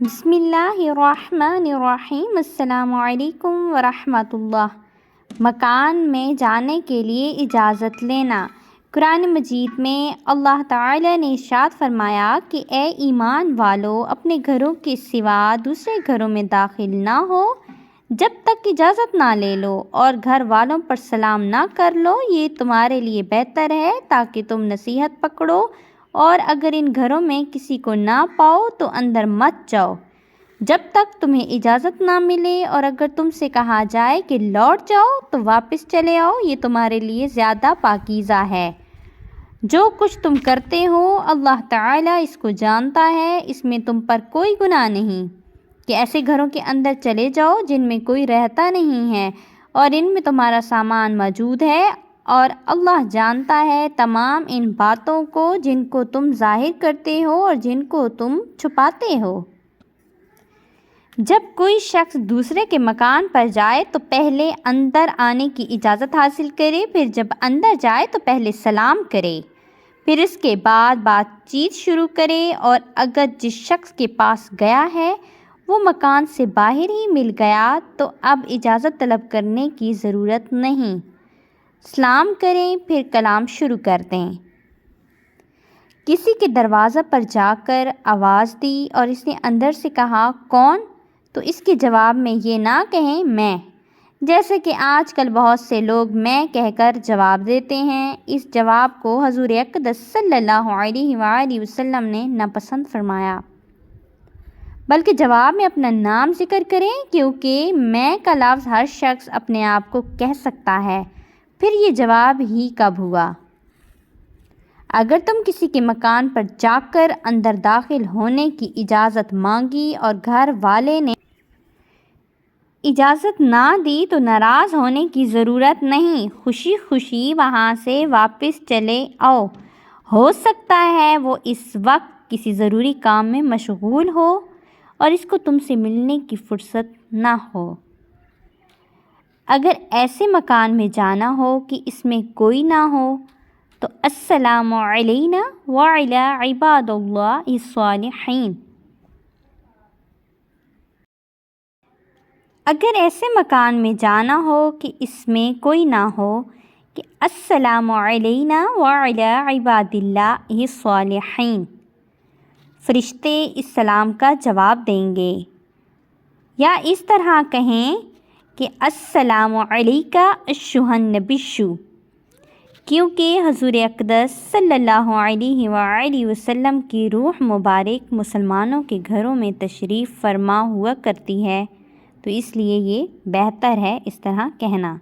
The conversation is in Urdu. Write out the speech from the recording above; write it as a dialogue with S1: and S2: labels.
S1: بسم اللہ الرحمن الرحیم۔ السلام علیکم ورحمۃ اللہ۔ مکان میں جانے کے لیے اجازت لینا۔ قرآن مجید میں اللہ تعالی نے ارشاد فرمایا کہ اے ایمان والو، اپنے گھروں کے سوا دوسرے گھروں میں داخل نہ ہو جب تک اجازت نہ لے لو، اور گھر والوں پر سلام نہ کر لو، یہ تمہارے لیے بہتر ہے تاکہ تم نصیحت پکڑو، اور اگر ان گھروں میں کسی کو نہ پاؤ تو اندر مت جاؤ جب تک تمہیں اجازت نہ ملے، اور اگر تم سے کہا جائے کہ لوٹ جاؤ تو واپس چلے آؤ، یہ تمہارے لیے زیادہ پاکیزہ ہے۔ جو کچھ تم کرتے ہو اللہ تعالیٰ اس کو جانتا ہے، اس میں تم پر کوئی گناہ نہیں کہ ایسے گھروں کے اندر چلے جاؤ جن میں کوئی رہتا نہیں ہے اور ان میں تمہارا سامان موجود ہے، اور اللہ جانتا ہے تمام ان باتوں کو جن کو تم ظاہر کرتے ہو اور جن کو تم چھپاتے ہو۔ جب کوئی شخص دوسرے کے مکان پر جائے تو پہلے اندر آنے کی اجازت حاصل کرے، پھر جب اندر جائے تو پہلے سلام کرے، پھر اس کے بعد بات چیت شروع کرے، اور اگر جس شخص کے پاس گیا ہے وہ مکان سے باہر ہی مل گیا تو اب اجازت طلب کرنے کی ضرورت نہیں، سلام کریں پھر کلام شروع کر دیں۔ کسی کے دروازہ پر جا کر آواز دی اور اس نے اندر سے کہا کون، تو اس کے جواب میں یہ نہ کہیں میں، جیسے کہ آج کل بہت سے لوگ میں کہہ کر جواب دیتے ہیں۔ اس جواب کو حضور اقدس صلی اللہ علیہ وآلہ وسلم نے ناپسند فرمایا، بلکہ جواب میں اپنا نام ذکر کریں، کیونکہ میں کا لفظ ہر شخص اپنے آپ کو کہہ سکتا ہے، پھر یہ جواب ہی کب ہوا؟ اگر تم کسی کے مکان پر جا کر اندر داخل ہونے کی اجازت مانگی اور گھر والے نے اجازت نہ دی تو ناراض ہونے کی ضرورت نہیں، خوشی خوشی وہاں سے واپس چلے آؤ۔ ہو سکتا ہے وہ اس وقت کسی ضروری کام میں مشغول ہو اور اس کو تم سے ملنے کی فرصت نہ ہو۔ اگر ایسے مکان میں جانا ہو کہ اس میں کوئی نہ ہو تو السلام علینا وعلی عباد اللہ الصالحین۔ اگر ایسے مکان میں جانا ہو کہ اس میں کوئی نہ ہو کہ السلام علینا وعلی عباد اللہ الصالحین، فرشتے اس سلام کا جواب دیں گے، یا اس طرح کہیں کہ السلام علیکا ایھا النبی، کیونکہ حضور اقدس صلی اللہ علیہ وآلہ وسلم کی روح مبارک مسلمانوں کے گھروں میں تشریف فرما ہوا کرتی ہے، تو اس لیے یہ بہتر ہے اس طرح کہنا۔